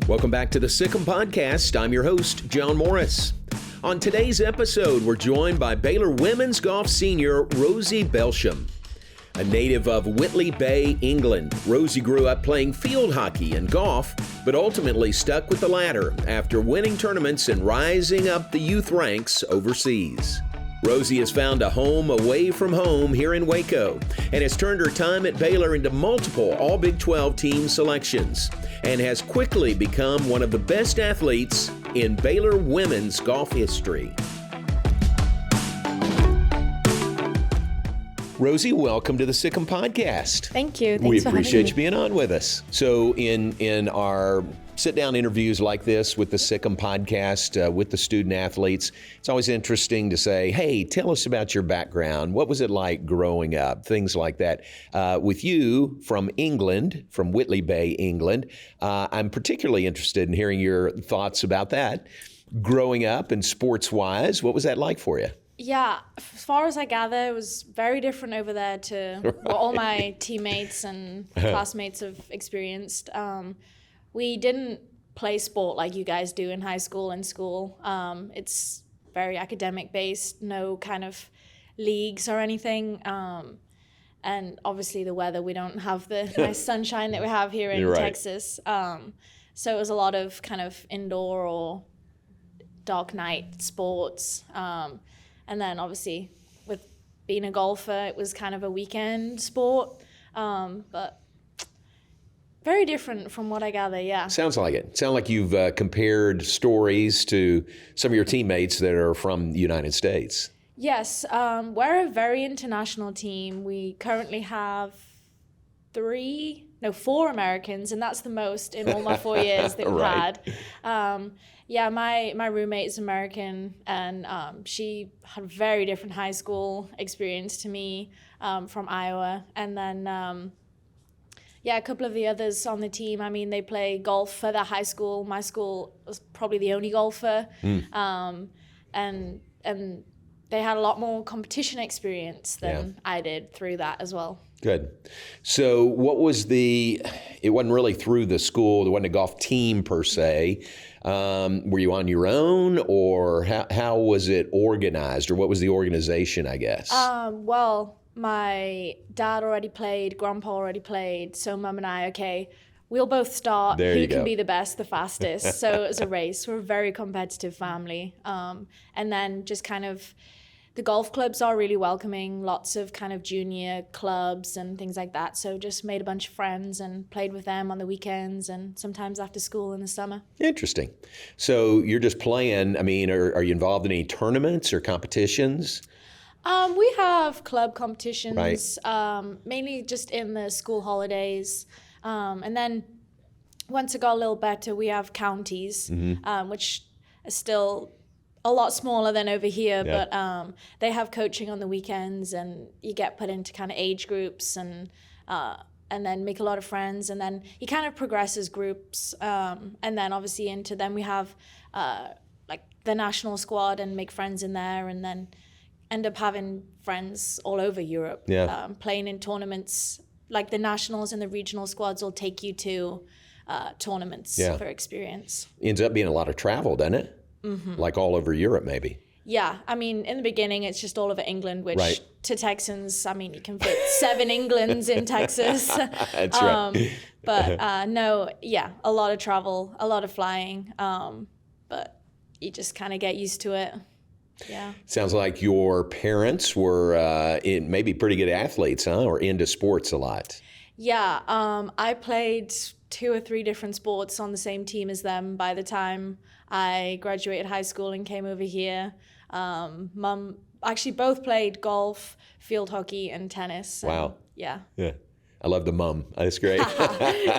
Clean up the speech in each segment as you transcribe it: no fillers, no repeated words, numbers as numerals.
Welcome back to the Sic Em Podcast. I'm your host, John Morris. On today's episode, we're joined by Baylor women's golf senior Rosie Belsham. A native of Whitley Bay, England, Rosie grew up playing field hockey and golf, but ultimately stuck with the latter after winning tournaments and rising up the youth ranks overseas. Rosie has found a home away from home here in Waco and has turned her time at Baylor into multiple All-Big 12 team selections and has quickly become one of the best athletes in Baylor women's golf history. Rosie, welcome to the Sic Em Podcast. Thank you. We appreciate you being on with us. So in our sit-down interviews like this with the Sic Em Podcast, with the student athletes, it's always interesting to say, hey, tell us about your background. What was it like growing up? Things like that. With you from England, from Whitley Bay, England, I'm particularly interested in hearing your thoughts about that. Growing up and sports-wise, what was that like for you? Yeah, as far as I gather, it was very different over there to what all my teammates and classmates have experienced. We didn't play sport like you guys do in high school and school. It's very academic based, no kind of leagues or anything. And obviously the weather, we don't have the nice sunshine that we have here in Texas. So it was a lot of kind of indoor or dark night sports. And then obviously with being a golfer, it was kind of a weekend sport. But very different from what I gather, yeah. Sounds like it. Sounds like you've compared stories to some of your teammates that are from the United States. Yes, we're a very international team. We currently have 4 Americans, and that's the most in all my 4 years that we've had. Yeah, my roommate is American, and she had a very different high school experience to me, from Iowa. And then, a couple of the others on the team, I mean, they play golf for their high school. My school was probably the only golfer. And they had a lot more competition experience than I did through that as well. Good. So what was it wasn't really through the school, there wasn't a golf team per se. Were you on your own, or how was it organized, or what was the organization, I guess? Well, my dad already played, grandpa already played, so mum and I, we'll both start. Who can be the best, the fastest? So it was a race. We're a very competitive family. And then just kind of, the golf clubs are really welcoming, lots of kind of junior clubs and things like that. So just made a bunch of friends and played with them on the weekends and sometimes after school in the summer. Interesting. So you're just playing, I mean, are you involved in any tournaments or competitions? We have club competitions, mainly just in the school holidays. And then once it got a little better, we have counties, which are still a lot smaller than over here, but they have coaching on the weekends, and you get put into kind of age groups and then make a lot of friends, and then you kind of progress as groups, and then obviously then we have like the national squad and make friends in there, and then end up having friends all over Europe, playing in tournaments. Like the nationals and the regional squads will take you to tournaments for experience. Ends up being a lot of travel, doesn't it? Mm-hmm. Like all over Europe, maybe. Yeah, I mean, in the beginning, it's just all over England, which to Texans, I mean, you can fit 7 Englands in Texas. That's right. But a lot of travel, a lot of flying, but you just kind of get used to it. Yeah. Sounds like your parents were maybe pretty good athletes, huh? Or into sports a lot. Yeah, I played 2 or 3 different sports on the same team as them by the time I graduated high school and came over here. Mum actually both played golf, field hockey, and tennis. Wow. Yeah. I love the mum. That's great.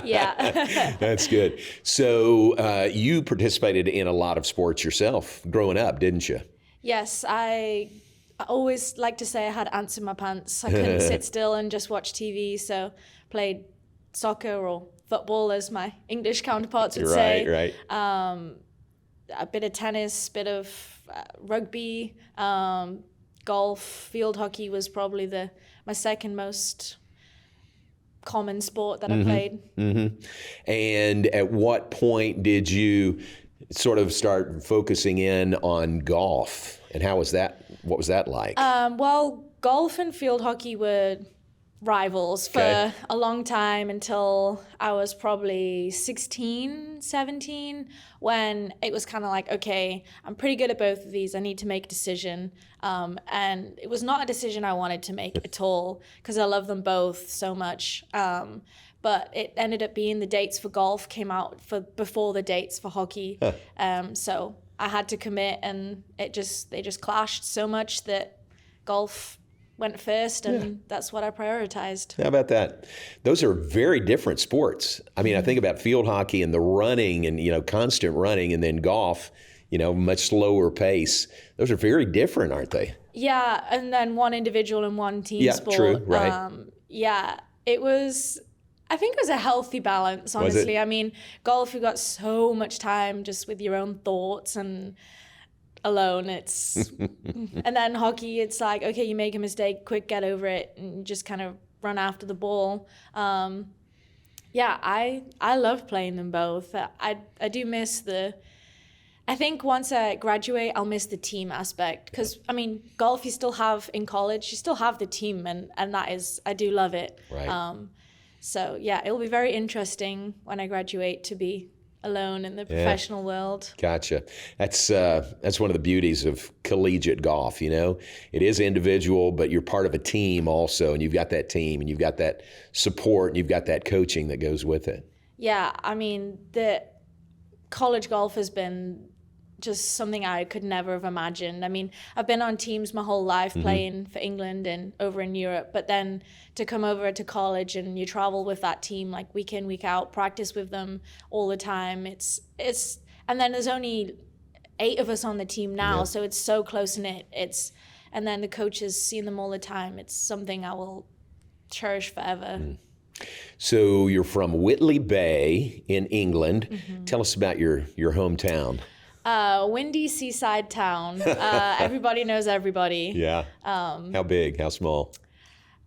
Yeah. That's good. So you participated in a lot of sports yourself growing up, didn't you? Yes, I always like to say I had ants in my pants. I couldn't sit still and just watch TV, so played soccer or football, as my English counterparts would say. Right. A bit of tennis, bit of rugby, golf, field hockey was probably my second most common sport that I played. Mm-hmm. And at what point did you sort of start focusing in on golf? And how was that? What was that like? Well, golf and field hockey were rivals for a long time until I was probably 16, 17, when it was kind of like, okay, I'm pretty good at both of these. I need to make a decision. And it was not a decision I wanted to make at all because I love them both so much. But it ended up being the dates for golf came out before the dates for hockey. So I had to commit, and they just clashed so much that golf went first, and that's what I prioritized. How about that? Those are very different sports. I mean, I think about field hockey and the running and, constant running, and then golf, much slower pace. Those are very different, aren't they? Yeah, and then one individual and one team sport. Yeah, true, right. I think it was a healthy balance, honestly. I mean, golf, you got so much time just with your own thoughts and alone. And then hockey, it's like, okay, you make a mistake, quick, get over it, and just kind of run after the ball. I love playing them both. I do miss I think once I graduate, I'll miss the team aspect because, I mean, golf you still have in college, you still have the team, and that is, I do love it. Right. So yeah, it'll be very interesting when I graduate to be alone in the professional world. Gotcha. That's one of the beauties of collegiate golf, It is individual, but you're part of a team also, and you've got that team, and you've got that support, and you've got that coaching that goes with it. Yeah, I mean, the college golf has been just something I could never have imagined. I mean, I've been on teams my whole life playing for England and over in Europe, but then to come over to college and you travel with that team like week in, week out, practice with them all the time. It's and then there's only 8 of us on the team now, so it's so close-knit. And then the coaches seeing them all the time. It's something I will cherish forever. So you're from Whitley Bay in England. Tell us about your hometown. Windy seaside town. Everybody knows everybody. Yeah. How big? How small?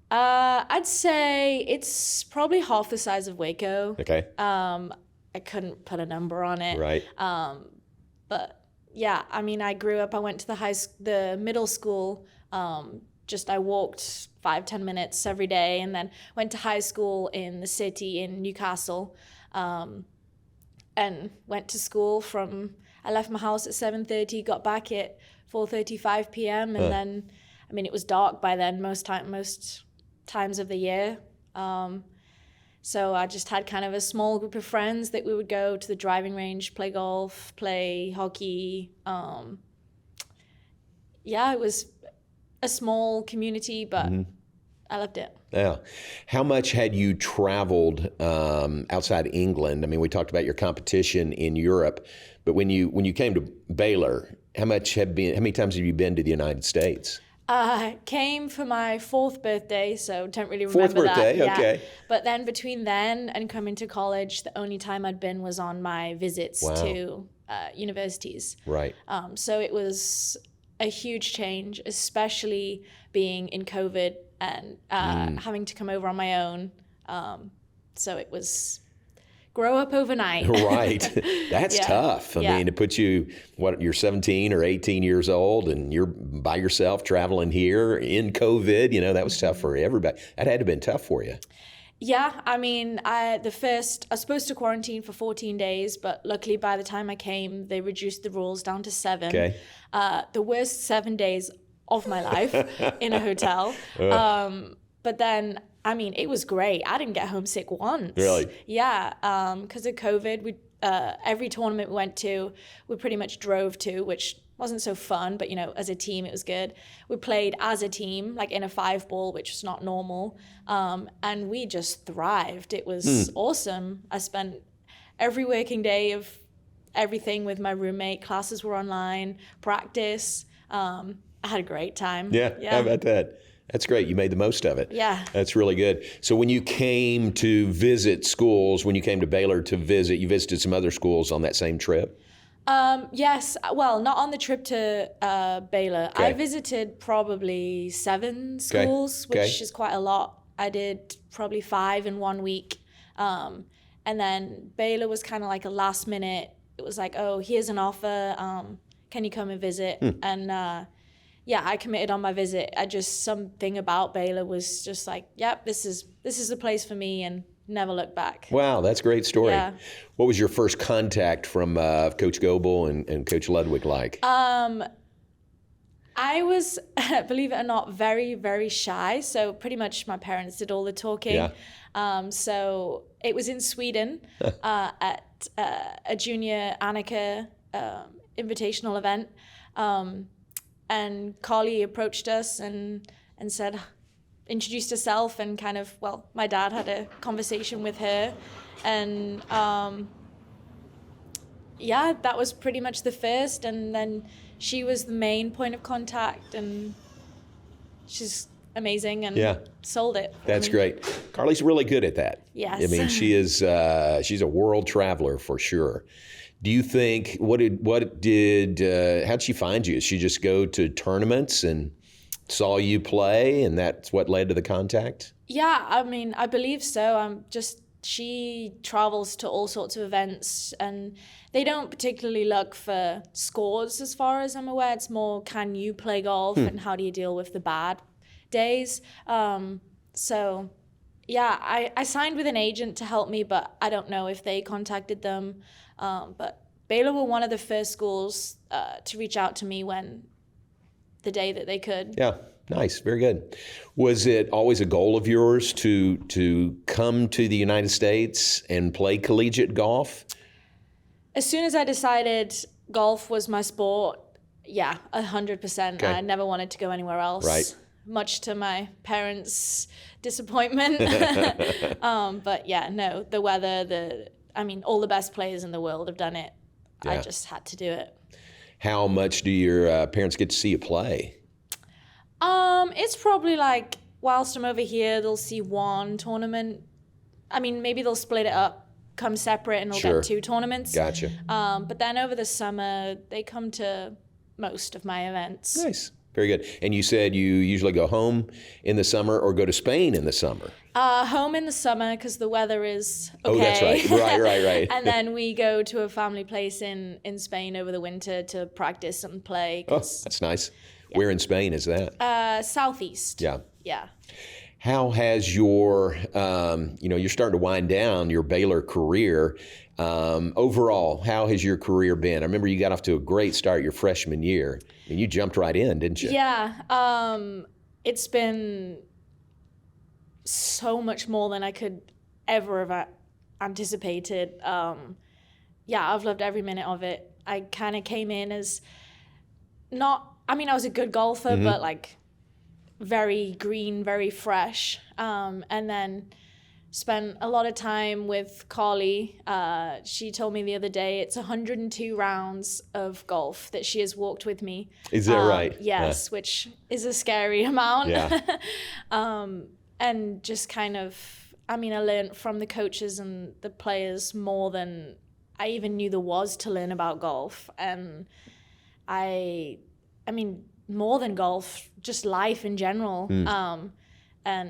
I'd say it's probably half the size of Waco. Okay. I couldn't put a number on it. Right. But yeah, I mean, I grew up. I went to the middle school. I walked 5-10 minutes every day, and then went to high school in the city in Newcastle, and went to school I left my house at 7:30, got back at 4:35 p.m. and then, I mean, it was dark by then most times of the year. So I just had kind of a small group of friends that we would go to the driving range, play golf, play hockey. It was a small community, but I loved it. Yeah. How much had you traveled outside England? I mean, we talked about your competition in Europe, but when you came to Baylor, how many times have you been to the United States? I came for my 4th birthday, so don't really remember 4th birthday, that. okay. Yeah. But then between then and coming to college, the only time I'd been was on my visits to universities. Right. So it was a huge change, especially being in COVID and having to come over on my own. So it was grow up overnight. Right. That's tough. I mean, to put you, you're 17 or 18 years old and you're by yourself traveling here in COVID, that was tough for everybody. That had to have been tough for you. Yeah, I mean, I was supposed to quarantine for 14 days, but luckily by the time I came, they reduced the rules down to 7. Okay. The worst 7 days of my life in a hotel. But then, I mean, it was great. I didn't get homesick once. Really? Yeah, because of COVID, every tournament we went to, we pretty much drove to, which wasn't so fun, but as a team it was good. We played as a team, like in a 5-ball, which is not normal, and we just thrived. It was awesome. I spent every working day of everything with my roommate. Classes were online, practice. I had a great time. Yeah. How about that? That's great. You made the most of it. Yeah. That's really good. So when you came to visit schools, when you came to Baylor to visit, you visited some other schools on that same trip? Yes. Well, not on the trip to Baylor. Okay. I visited probably 7 schools, which is quite a lot. I did probably 5 in 1 week. And then Baylor was kind of like a last minute. It was like, oh, here's an offer. Can you come and visit? And I committed on my visit. Something about Baylor was just like, yep, this is the place for me, and never looked back. Wow, that's a great story. Yeah. What was your first contact from Coach Goebel and Coach Ludwig like? I was, believe it or not, very, very shy. So pretty much my parents did all the talking. Yeah. So it was in Sweden at a junior Annika invitational event. And Carly approached us and said, introduced herself, and kind of, my dad had a conversation with her. And that was pretty much the first. And then she was the main point of contact, and she's amazing and sold it. That's great. Carly's really good at that. Yes. I mean, she is. She's a world traveler for sure. Do you think how'd she find you? Did she just go to tournaments and saw you play, and that's what led to the contact? Yeah, I mean, I believe so. She travels to all sorts of events, and they don't particularly look for scores as far as I'm aware. It's more, can you play golf and how do you deal with the bad days? I signed with an agent to help me, but I don't know if they contacted them. But Baylor were one of the first schools to reach out to me the day that they could. Yeah. Nice. Very good. Was it always a goal of yours to come to the United States and play collegiate golf? As soon as I decided golf was my sport, 100%. Okay. I never wanted to go anywhere else. Right. Much to my parents' disappointment. But no, the weather, all the best players in the world have done it. Yeah. I just had to do it. How much do your parents get to see you play? It's probably like, whilst I'm over here, they'll see one tournament. Maybe they'll split it up, come separate, and they'll get 2 tournaments. Gotcha. But then over the summer, they come to most of my events. Nice. Very good. And you said you usually go home in the summer or go to Spain in the summer? Home in the summer because the weather is okay. Oh, that's right. Right. And then we go to a family place in Spain over the winter to practice and play. Oh, that's nice. Yeah. Where in Spain is that? Southeast. Yeah. Yeah. How has your, you're starting to wind down your Baylor career. Overall, how has your career been? I remember you got off to a great start your freshman year. You jumped right in, didn't you? Yeah. It's been so much more than I could ever have anticipated. I've loved every minute of it. I kind of came in as I was a good golfer, but like very green, very fresh. And then spent a lot of time with Carly. She told me the other day it's 102 rounds of golf that she has walked with me. Is that right? Yes, which is a scary amount. Yeah. And just kind of, I learned from the coaches and the players more than I even knew there was to learn about golf. And more than golf, just life in general. I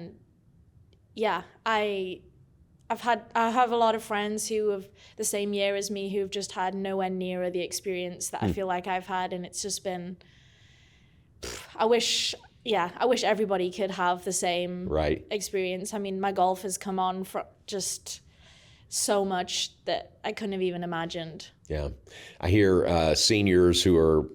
have a lot of friends who have the same year as me who've just had nowhere near the experience that I feel like I've had, and it's just been. I wish everybody could have the same experience. My golf has come on for just so much that I couldn't have even imagined. Yeah, I hear seniors who are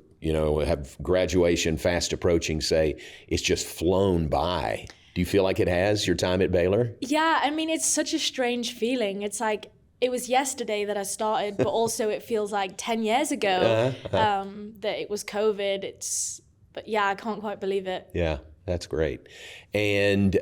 have graduation fast approaching say it's just flown by. Do you feel like it has, your time at Baylor? Yeah, it's such a strange feeling. It's like it was yesterday that I started, but also it feels like 10 years ago that it was COVID. I can't quite believe it. Yeah, that's great. And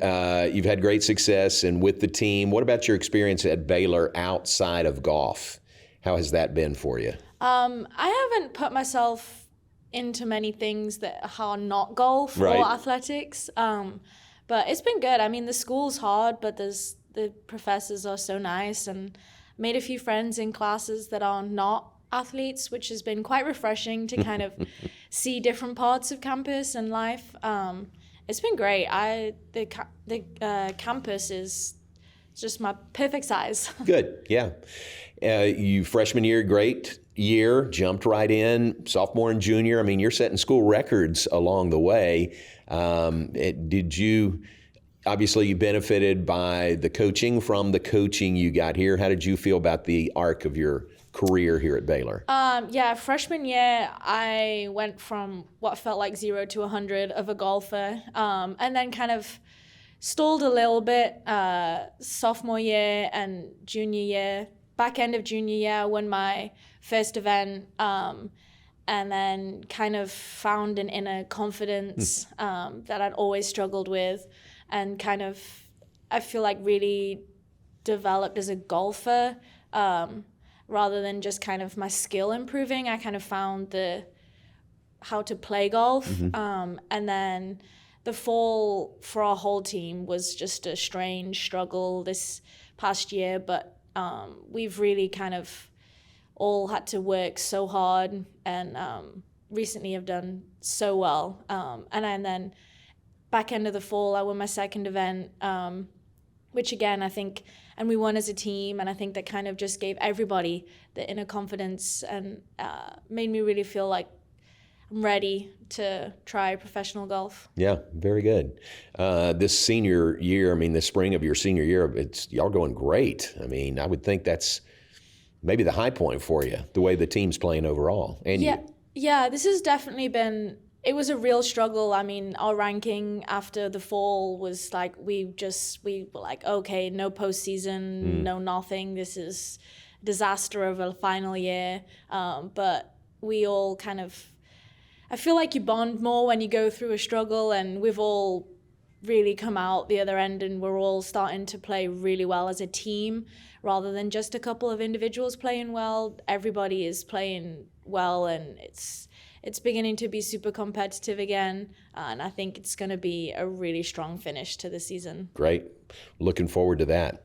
you've had great success and with the team. What about your experience at Baylor outside of golf? How has that been for you? I haven't put myself into many things that are not golf or athletics. But it's been good. The school's hard, but the professors are so nice, and made a few friends in classes that are not athletes, which has been quite refreshing to kind of see different parts of campus and life. It's been great. The campus is just my perfect size. Good, yeah. You freshman year, great year, jumped right in. Sophomore and junior, I mean, you're setting school records along the way. Obviously you benefited by the coaching from the coaching you got here. How did you feel about the arc of your career here at Baylor? Freshman year, I went from what felt like 0 to 100 of a golfer, and then kind of stalled a little bit sophomore year and junior year. Back end of junior year, I won my first event, and then kind of found an inner confidence that I'd always struggled with, and kind of, I feel like, really developed as a golfer. Rather than just kind of my skill improving, I kind of found how to play golf. And then the fall for our whole team was just a strange struggle this past year, but we've really kind of all had to work so hard, and recently have done so well. And then back end of the fall, I won my second event, which again, I think, and we won as a team, and I think that kind of just gave everybody the inner confidence and made me really feel like I'm ready to try professional golf. Yeah, very good. This senior year, I mean, the spring of your senior year, y'all going great. I mean, I would think that's maybe the high point for you, the way the team's playing overall. And yeah, this has definitely been. It was a real struggle. I mean, our ranking after the fall was like, we were like, okay, no postseason, no nothing. This is disaster of a final year. But we all kind of, I feel like you bond more when you go through a struggle, and we've all really come out the other end, and we're all starting to play really well as a team rather than just a couple of individuals playing well. Everybody is playing well, and it's beginning to be super competitive again, and I think it's going to be a really strong finish to the season. Great. Looking forward to that.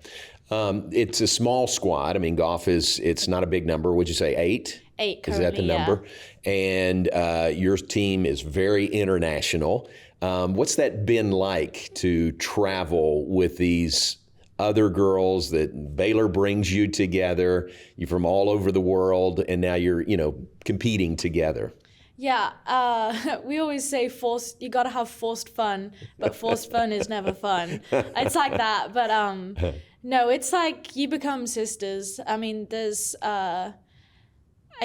It's a small squad. I mean, golf it's not a big number. Would you say 8? 8 currently, is that the number? Yeah. And your team is very international. What's that been like to travel with these other girls that Baylor brings you together? You're from all over the world, and now you're, competing together. Yeah, we always say you gotta have forced fun, but forced fun is never fun. It's like that, but no, it's like you become sisters. I mean, there's, I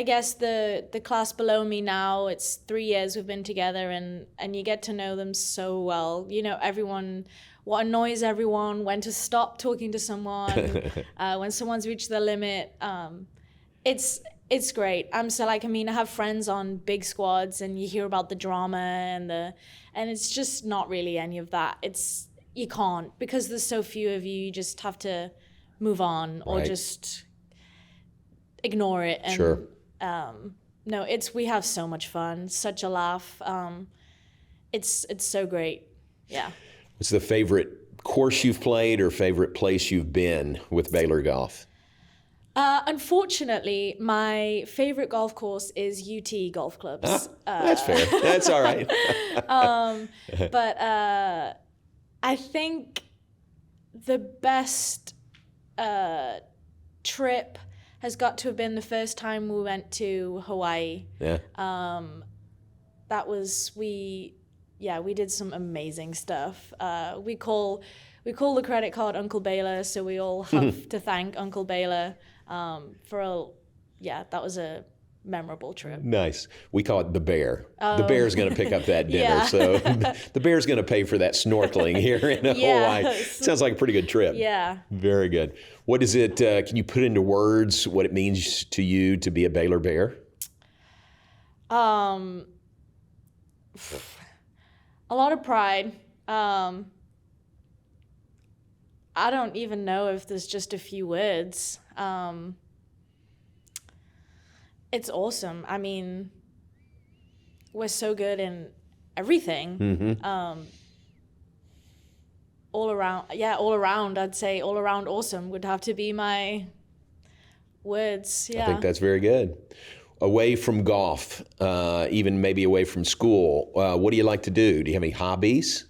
guess the class below me now, it's 3 years we've been together, and you get to know them so well. You know, everyone, what annoys everyone, when to stop talking to someone, when someone's reached their limit. It's great. I have friends on big squads, and you hear about the drama and it's just not really any of that. You can't, because there's so few of you. You just have to move on, or just ignore it. And, sure. No, we have so much fun, such a laugh. It's so great. Yeah. What's the favorite course you've played or favorite place you've been with Baylor Golf? Unfortunately, my favorite golf course is UT Golf Clubs. That's fair. That's all right. But I think the best trip has got to have been the first time we went to Hawaii. Yeah. We did some amazing stuff. We call the credit card Uncle Baylor, so we all have to thank Uncle Baylor that was a memorable trip. Nice. We call it the Bear. The Bear's going to pick up that dinner, so the Bear's going to pay for that snorkeling here in Hawaii. Sounds like a pretty good trip. Yeah. Very good. What is it, can you put into words what it means to you to be a Baylor Bear? A lot of pride. I don't even know if there's just a few words. It's awesome. I mean, we're so good in everything. Mm-hmm. All around, I'd say all around awesome would have to be my words. Yeah. I think that's very good. Away from golf, even maybe away from school, what do you like to do? Do you have any hobbies?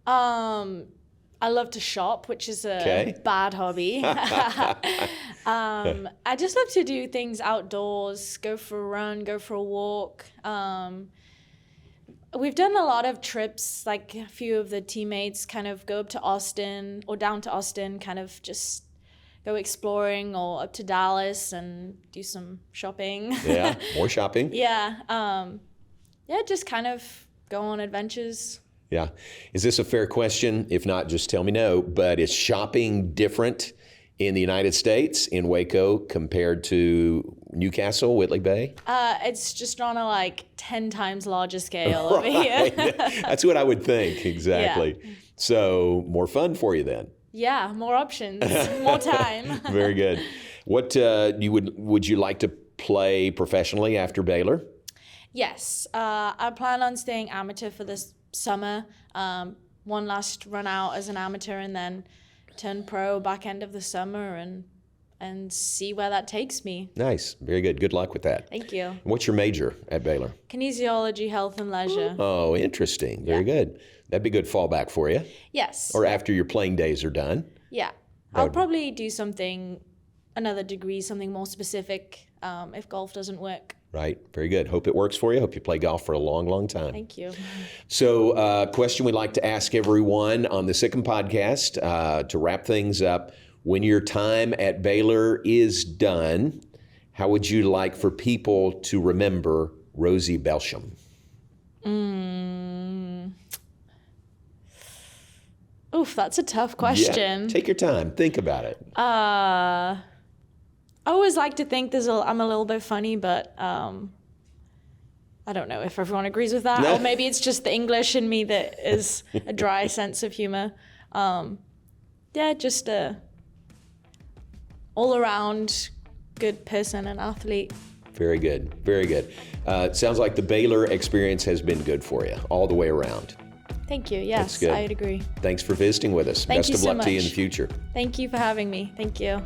I love to shop, which is a bad hobby. I just love to do things outdoors, go for a run, go for a walk. We've done a lot of trips, like a few of the teammates kind of go up to Austin or down to Austin, kind of just go exploring, or up to Dallas and do some shopping. Yeah, more shopping. Yeah, just kind of go on adventures. Yeah. Is this a fair question? If not, just tell me no. But is shopping different in the United States, in Waco, compared to Newcastle, Whitley Bay? It's just on a 10 times larger scale over here. That's what I would think, exactly. Yeah. So more fun for you then. Yeah, more options, more time. Very good. What would you like to play professionally after Baylor? Yes, I plan on staying amateur for this summer. One last run out as an amateur, and then turn pro back end of the summer and see where that takes me. Nice. Very good. Good luck with that. Thank you. What's your major at Baylor? Kinesiology, health and leisure. Oh, interesting. Very good. That'd be good fallback for you. Yes. Or after your playing days are done. Yeah. I'll probably do another degree, something more specific, if golf doesn't work. Right. Very good. Hope it works for you. Hope you play golf for a long, long time. Thank you. So question we like to ask everyone on the Sic Em Podcast to wrap things up. When your time at Baylor is done, how would you like for people to remember Rosie Belsham? Oof, that's a tough question. Yeah, take your time. Think about it. I always like to think I'm a little bit funny, but I don't know if everyone agrees with that. Or maybe it's just the English in me that is a dry sense of humor. Just a all-around good person and athlete. Very good. Very good. It sounds like the Baylor experience has been good for you all the way around. Thank you. Yes, I'd agree. Thanks for visiting with us. Best of luck to you in the future. Thank you for having me. Thank you.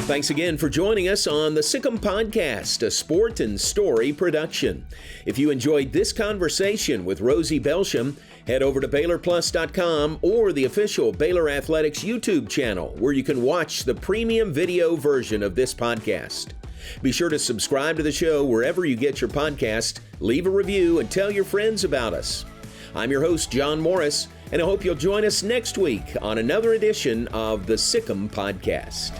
Thanks again for joining us on the Sic Em Podcast, a sport and story production. If you enjoyed this conversation with Rosie Belsham, head over to BaylorPlus.com or the official Baylor Athletics YouTube channel, where you can watch the premium video version of this podcast. Be sure to subscribe to the show wherever you get your podcast, leave a review, and tell your friends about us. I'm your host, John Morris, and I hope you'll join us next week on another edition of the Sic Em Podcast.